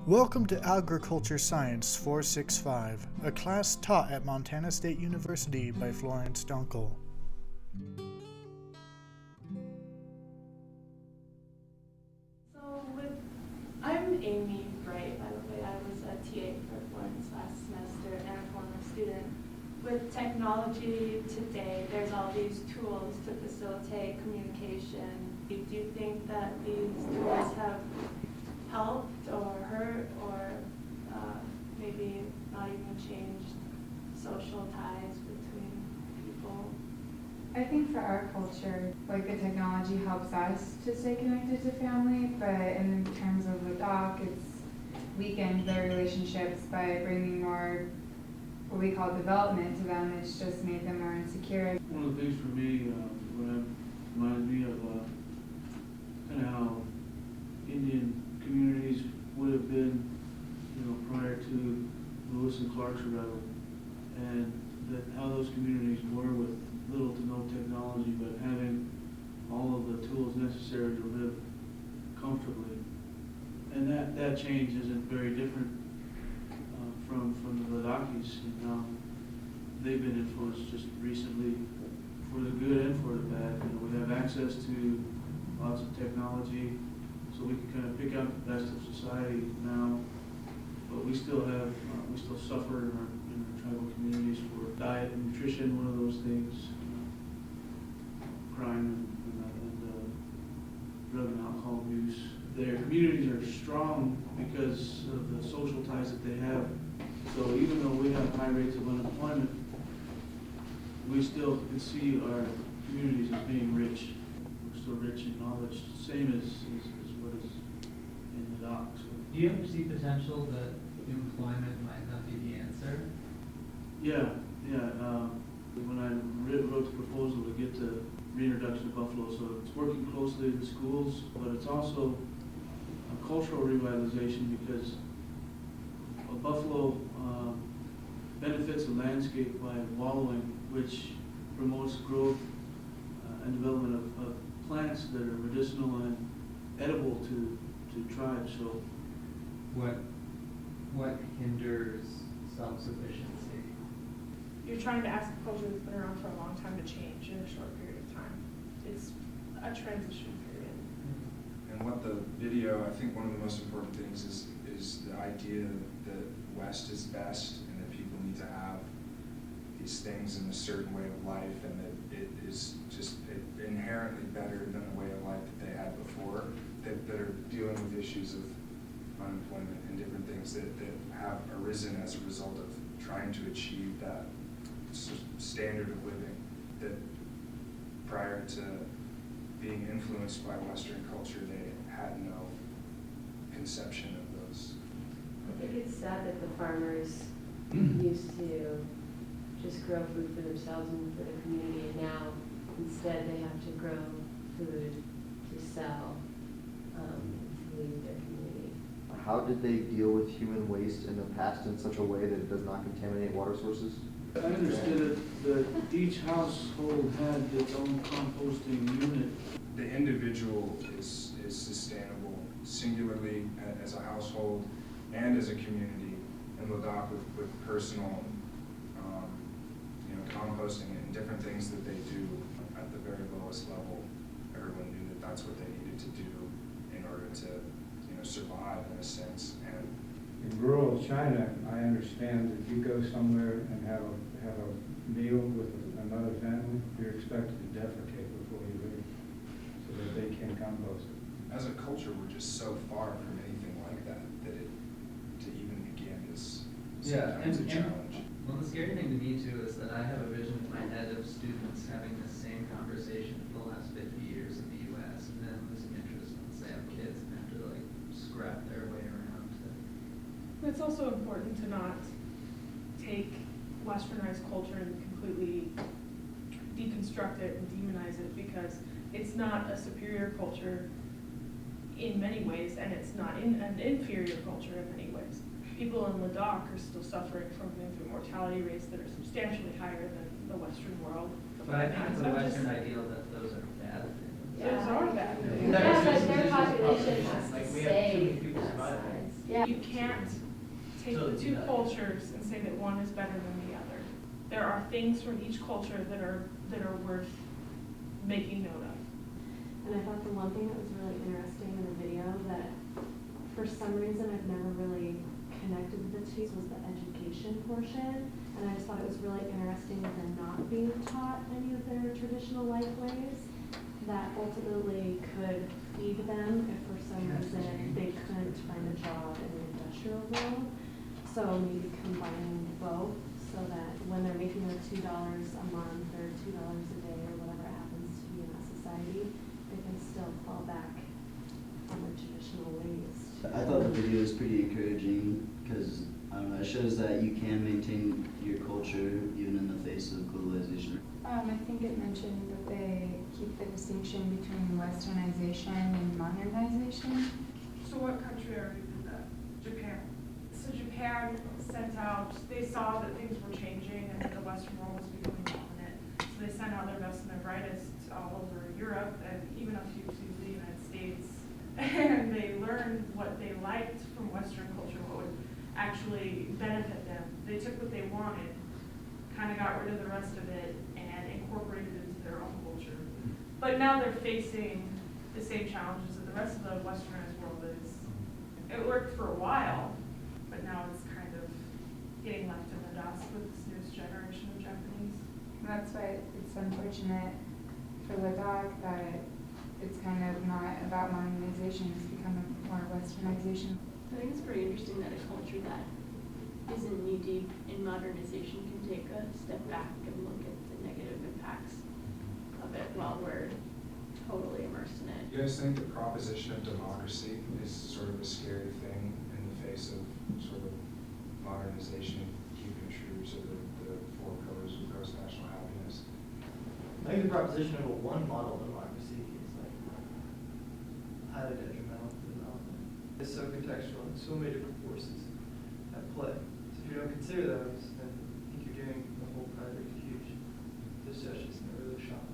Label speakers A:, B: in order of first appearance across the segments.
A: Welcome to Agriculture Science 465, a class taught at Montana State University by Florence Dunkel.
B: I'm Amy Bright, by the way. I was a TA for Florence last semester and a former student. With technology today, there's all these tools to facilitate communication. Do you think that these tools have helped or hurt or maybe not even changed social ties between people?
C: I think for our culture, like the technology helps us to stay connected to family, but in terms of the doc, it's weakened their relationships by bringing more what we call development to them. It's just made them more insecure.
D: One of the things for me, reminds me of kind of how Indian communities would have been, prior to Lewis and Clark's arrival, and that how those communities were with little to no technology, but having all of the tools necessary to live comfortably. And that change isn't very different from the Ladakis. They've been influenced just recently for the good and for the bad. We have access to lots of technology, so we can kind of pick out the best of society now, but we still suffer in our tribal communities for diet and nutrition, one of those things, crime and drug and alcohol abuse. Their communities are strong because of the social ties that they have. So even though we have high rates of unemployment, we still can see our communities as being rich. We're still rich in knowledge, same as what is in the docs.
E: Do you ever see potential that employment might not be the answer?
D: Yeah. When I wrote the proposal to get the reintroduction of buffalo, so it's working closely with schools, but it's also a cultural revitalization because a buffalo benefits the landscape by wallowing, which promotes growth and development of plants that are medicinal and edible to tribes. So,
E: what hinders self-sufficiency?
B: You're trying to ask a culture that's been around for a long time to change in a short period of time. It's a transition period.
F: And what the video, I think one of the most important things is the idea that West is best and that people need to have these things in a certain way of life, and that it is just inherently better than the way of life that they had before, that are dealing with issues of unemployment and different things that have arisen as a result of trying to achieve that standard of living that prior to being influenced by Western culture, they had no conception of those.
G: I think it's sad that the farmers used to just grow food for themselves and for the community, and now instead they have to grow food to sell to leave their community.
H: How did they deal with human waste in the past in such a way that it does not contaminate water sources?
D: I understood that each household had its own composting unit.
F: The individual is sustainable singularly as a household and as a community, and Ladakh with personal composting and different things that they do at the very lowest level. Everyone knew that that's what they needed to do in order to survive in a sense. And
I: in rural China, I understand that you go somewhere and have a meal with another family, you're expected to defecate before you leave so that they can compost it.
F: As a culture, we're just so far from anything like that it to even begin is sometimes a challenge.
E: Well, the scary thing to me too is that I have a vision in my head of students having the same conversation for the last 50 years in the U.S. and then losing interest once they have kids and have to scrap their way around to.
B: It's also important to not take Westernized culture and completely deconstruct it and demonize it, because it's not a superior culture in many ways, and it's not an inferior culture in many ways. People in Ladakh are still suffering from infant mortality rates that are substantially higher than the Western world.
E: But I think it's a Western ideal that those are bad things.
B: Those are bad things.
G: Yeah, but their population has to
E: We have too
G: stay
E: many people
G: that
E: surviving.
G: size. Yeah.
B: You can't take the two cultures and say that one is better than the other. There are things from each culture that are worth making note of.
J: And I thought the one thing that was really interesting in the video that for some reason I've never really connected the two was the education portion. And I just thought it was really interesting that they're not being taught any of their traditional life ways that ultimately could feed them if for some reason they couldn't find a job in the industrial world. So maybe combining both so that when they're making their $2 a month or $2 a day or whatever it happens to be in that society, they can still fall back on their traditional ways.
K: I thought the video was pretty encouraging because I don't know, it shows that you can maintain your culture even in the face of globalization.
C: I think it mentioned that they keep the distinction between westernization and modernization.
B: So what country are you in that? Japan. So Japan sent out, they saw that things were changing and that the Western world was becoming dominant. So they sent out their best and their brightest all over Europe and even a few to the United States. And they learned what they liked from Western culture, what would actually benefit them. They took what they wanted, kind of got rid of the rest of it, and incorporated it into their own culture. But now they're facing the same challenges that the rest of the westernized world is. It worked for a while, but now it's kind of getting left in the dust with this newest generation of Japanese.
C: And that's why it's unfortunate for Ladakh that it's kind of not about modernization, it's becoming more westernization.
L: I think it's pretty interesting that a culture that isn't knee deep in modernization can take a step back and look at the negative impacts of it while we're totally immersed in it.
F: You guys think the proposition of democracy is sort of a scary thing in the face of sort of modernization and keeping true to the four pillars of gross national happiness?
E: I think the proposition of a one model democracy is like highly detrimental to development. It's so contextual and so many different forces at play. So if you don't consider those, then I think you're doing the whole project huge disjustice and really shot.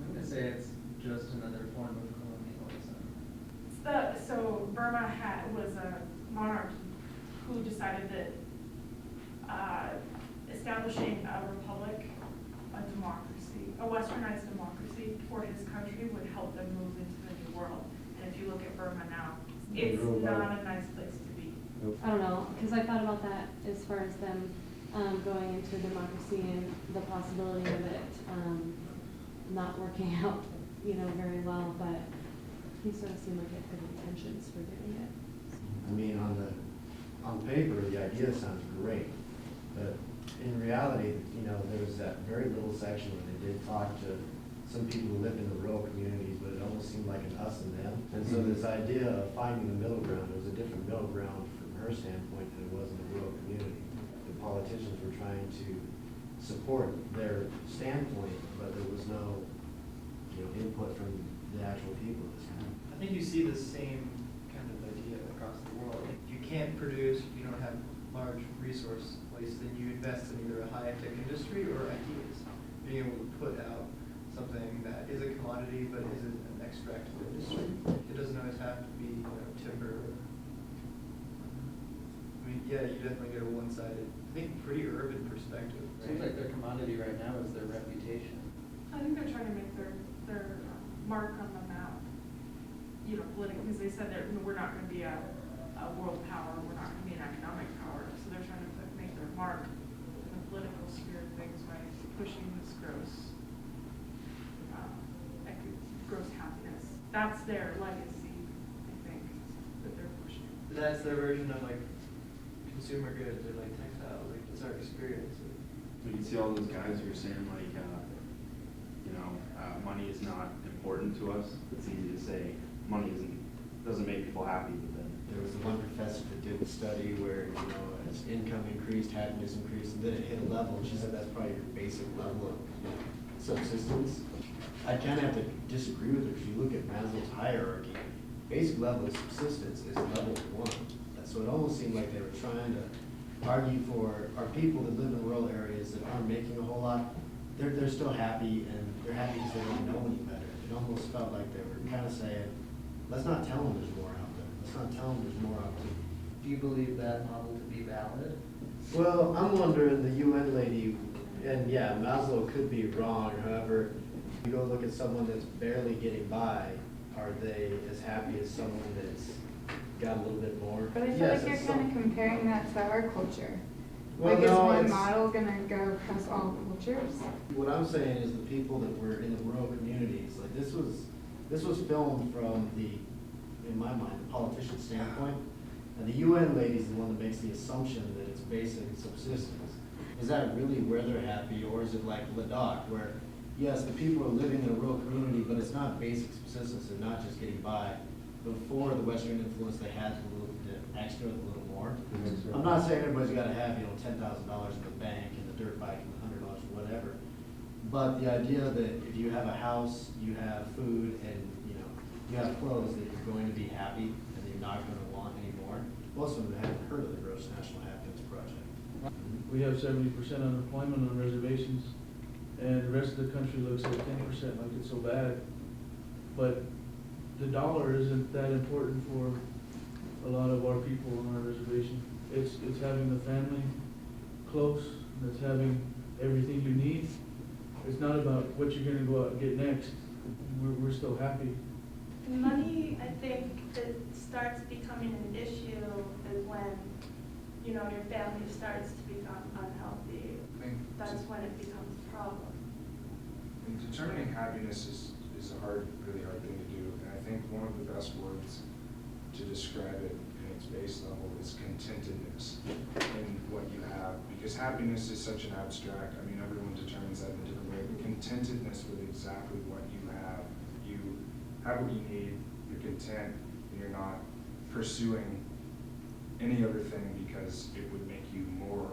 E: I'm gonna say it's just another form of colonialism.
B: So Burma was a monarchy who decided that establishing a republic, a democracy, a westernized democracy for his country would help them move into the new world. And if you look at Burma now, it's not a nice place to be.
J: I don't know, because I thought about that as far as them going into democracy and the possibility of it not working out, very well, but he sort of seemed like he had good intentions for doing it.
M: I mean, on paper, the idea sounds great, but in reality, there was that very little section where they did talk to some people who lived in the rural communities, but it almost seemed like an us and them. And so this idea of finding the middle ground, it was a different middle ground from her standpoint than it was in the rural community. The politicians were trying to support their standpoint, but there was no, input from the actual people this time.
E: I think you see the same kind of idea across the world. If you can't produce, if you don't have large resource waste, then you invest in either a high-tech industry or ideas. Being able to put out something that is a commodity but isn't an extractive industry. It doesn't always have to be timber. I mean, yeah, you definitely get a one-sided, I think, pretty urban perspective. Right? Seems like their commodity right now is their reputation.
B: I think they're trying to make their mark on the map, politically, because they said we're not going to be a world power, we're not going to be an economic power, so they're trying to make their mark in the political sphere of things by pushing this gross happiness. That's their legacy, I think, that they're pushing.
E: That's their version of consumer goods or textiles. It's our experience.
N: We can see all those guys who are saying money is not important to us. It's easy to say money doesn't make people happy, but then
M: There was one professor that did a study where, as income increased, happiness increased, and then it hit a level, and she said that's probably your basic level of subsistence. I kind of have to disagree with her. If you look at Maslow's hierarchy, basic level of subsistence is level 1. So it almost seemed like they were trying to argue for our people that live in rural areas that aren't making a whole lot. They're still happy, and they're happy because they don't know any better. It almost felt like they were kind of saying, let's not tell them there's more out there. Let's not tell them there's more opportunity.
E: Do you believe that model to be valid?
M: Well, I'm wondering, the UN lady, and yeah, Maslow could be wrong, however, you go look at someone that's barely getting by, are they as happy as someone that's got a little bit more?
C: But I feel
M: Yes,
C: like you're
M: it's
C: kind of comparing that to our culture.
M: Well,
C: Like, is
M: no,
C: one
M: it's-
C: model gonna go across all cultures?
M: What I'm saying is the people that were in the rural communities, like this was filmed from the, in my mind, the politician standpoint. And the UN lady's the one that makes the assumption that it's basic subsistence. Is that really where they're happy, or is it like Ladakh, where, yes, the people are living in a rural community, but it's not basic subsistence, they're not just getting by. Before the Western influence, they had the extra, a little more. I'm not saying everybody's gotta have, $10,000 in the bank and the dirt bike and $100 or whatever. But the idea that if you have a house, you have food, and, you have clothes, that you're going to be happy, and you're not gonna want any more. Most of them haven't heard of the Gross National Happiness Project.
D: We have 70% unemployment on reservations, and the rest of the country looks at 10% like it's so bad. But the dollar isn't that important for a lot of our people on our reservation. It's having the family close, it's having everything you need. It's not about what you're gonna go out and get next. We're still happy.
B: Money, I think, it starts becoming an issue is when, your family starts to become unhealthy. That's when it becomes a problem.
F: And determining happiness is a really hard thing to do. And I think one of the best words to describe it in its base level is contentedness in what you have. Because happiness is such an abstract, everyone determines that in a different way. But contentedness with exactly what you have. You have what you need, you're content, and you're not pursuing any other thing because it would make you more